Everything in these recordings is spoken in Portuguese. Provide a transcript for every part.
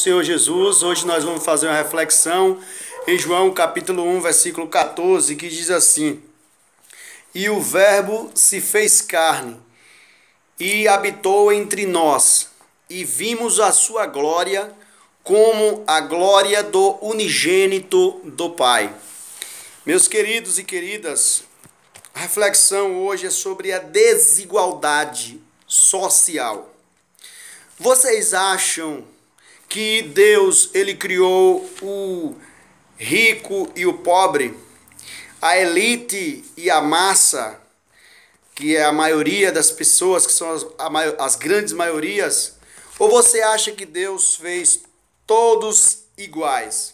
Senhor Jesus, hoje nós vamos fazer uma reflexão em João capítulo 1, versículo 14, que diz assim: E o Verbo se fez carne e habitou entre nós, e vimos a sua glória como a glória do unigênito do Pai. Meus queridos e queridas, a reflexão hoje é sobre a desigualdade social. Vocês acham que Deus ele criou o rico e o pobre, a elite e a massa, que é a maioria das pessoas, que são as grandes maiorias? Ou você acha que Deus fez todos iguais?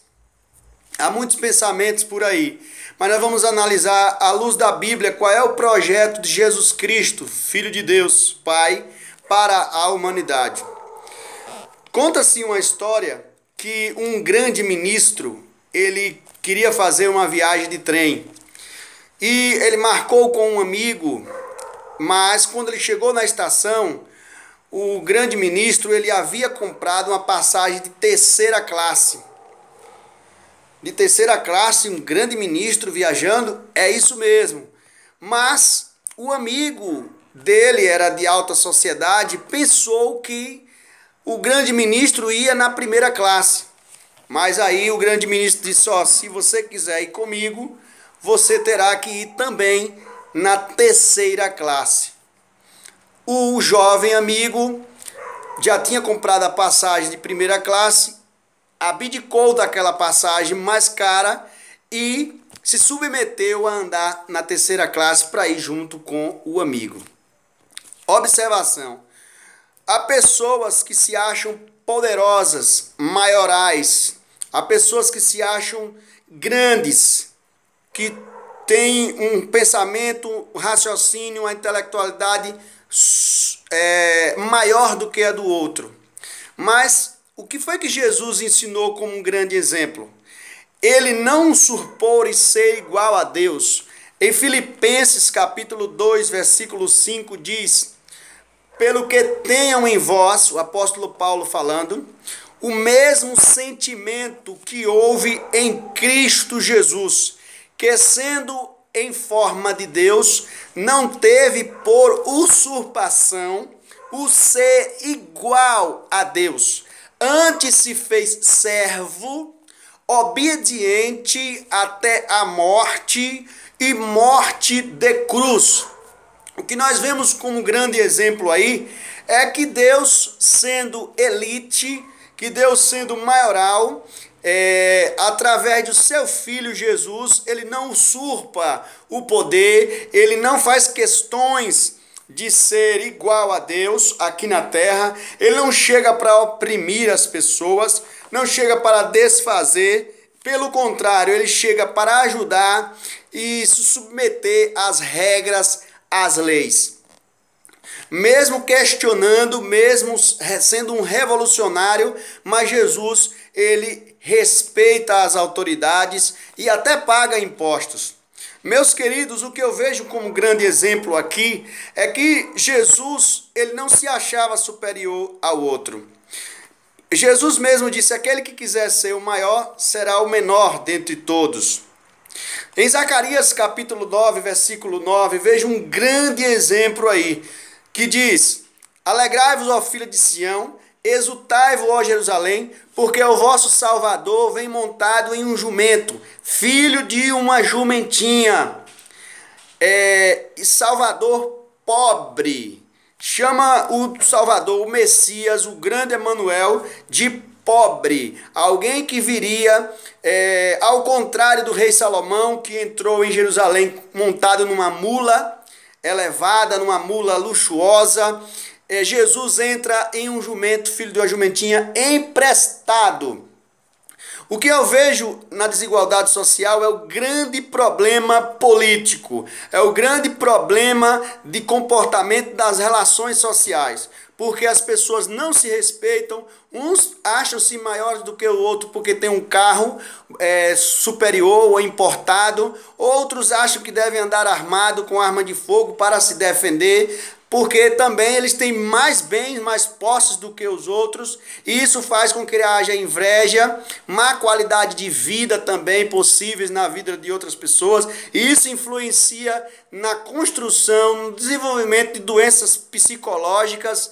Há muitos pensamentos por aí, mas nós vamos analisar à luz da Bíblia qual é o projeto de Jesus Cristo, Filho de Deus, Pai, para a humanidade. Conta-se uma história que um grande ministro, ele queria fazer uma viagem de trem. E ele marcou com um amigo, mas quando ele chegou na estação, o grande ministro, ele havia comprado uma passagem de terceira classe. De terceira classe, um grande ministro viajando, é isso mesmo. Mas o amigo dele era de alta sociedade, pensou que o grande ministro ia na primeira classe. Mas aí o grande ministro disse: ó, se você quiser ir comigo, você terá que ir também na terceira classe. O jovem amigo já tinha comprado a passagem de primeira classe, abdicou daquela passagem mais cara e se submeteu a andar na terceira classe para ir junto com o amigo. Observação: há pessoas que se acham poderosas, maiorais, há pessoas que se acham grandes, que têm um pensamento, um raciocínio, uma intelectualidade maior do que a do outro. Mas o que foi que Jesus ensinou como um grande exemplo? Ele não usurpou e ser igual a Deus. Em Filipenses capítulo 2, versículo 5 diz: pelo que tenham em vós, o apóstolo Paulo falando, o mesmo sentimento que houve em Cristo Jesus, que sendo em forma de Deus, não teve por usurpação o ser igual a Deus. Antes se fez servo, obediente até a morte e morte de cruz. O que nós vemos como grande exemplo aí é que Deus sendo elite, que Deus sendo maioral, através do seu Filho Jesus, ele não usurpa o poder, ele não faz questões de ser igual a Deus aqui na terra, ele não chega para oprimir as pessoas, não chega para desfazer, pelo contrário, ele chega para ajudar e se submeter às regras, às leis. Mesmo questionando, mesmo sendo um revolucionário, mas Jesus, ele respeita as autoridades e até paga impostos. Meus queridos, o que eu vejo como grande exemplo aqui é que Jesus, ele não se achava superior ao outro. Jesus mesmo disse: aquele que quiser ser o maior será o menor dentre todos. Em Zacarias capítulo 9, versículo 9, vejo um grande exemplo aí, que diz: alegrai-vos, ó filha de Sião, exultai-vos, ó Jerusalém, porque o vosso Salvador vem montado em um jumento, filho de uma jumentinha. Salvador pobre. Chama o Salvador, o Messias, o grande Emanuel, de pobre. Alguém que viria, ao contrário do rei Salomão, que entrou em Jerusalém montado numa mula elevada, numa mula luxuosa. Jesus entra em um jumento, filho de uma jumentinha, emprestado. O que eu vejo na desigualdade social é o grande problema político, é o grande problema de comportamento das relações sociais, porque as pessoas não se respeitam, uns acham-se maiores do que o outro porque tem um carro superior ou importado, outros acham que devem andar armado com arma de fogo para se defender. porque também eles têm mais bens, mais posses do que os outros, e isso faz com que haja inveja, má qualidade de vida também possíveis na vida de outras pessoas, e isso influencia na construção, no desenvolvimento de doenças psicológicas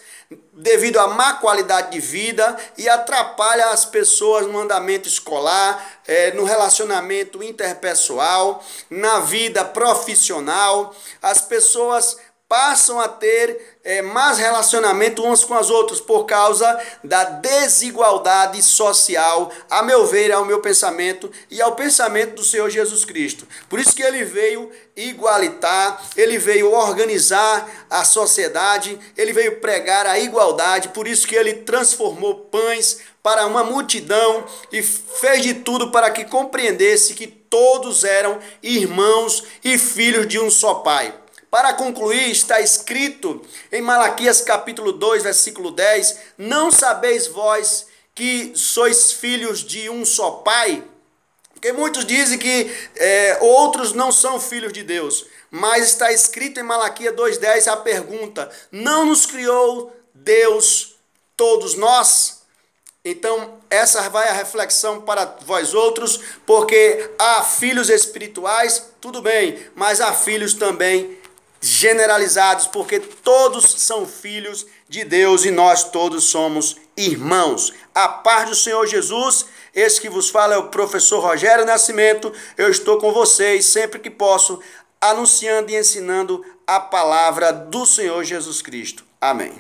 devido à má qualidade de vida, e atrapalha as pessoas no andamento escolar, no relacionamento interpessoal, na vida profissional. As pessoas passam a ter mais relacionamento umas com as outras por causa da desigualdade social, a meu ver, ao meu pensamento e ao pensamento do Senhor Jesus Cristo. Por isso que ele veio igualitar, ele veio organizar a sociedade, ele veio pregar a igualdade, por isso que ele transformou pães para uma multidão e fez de tudo para que compreendesse que todos eram irmãos e filhos de um só Pai. Para concluir, está escrito em Malaquias capítulo 2, versículo 10, não sabeis vós que sois filhos de um só Pai? Porque muitos dizem que outros não são filhos de Deus, mas está escrito em Malaquias 2,10 a pergunta, não nos criou Deus todos nós? Então, essa vai a reflexão para vós outros, porque há filhos espirituais, tudo bem, mas há filhos também generalizados, porque todos são filhos de Deus e nós todos somos irmãos. A paz do Senhor Jesus, esse que vos fala é o professor Rogério Nascimento. Eu estou com vocês sempre que posso, anunciando e ensinando a palavra do Senhor Jesus Cristo. Amém.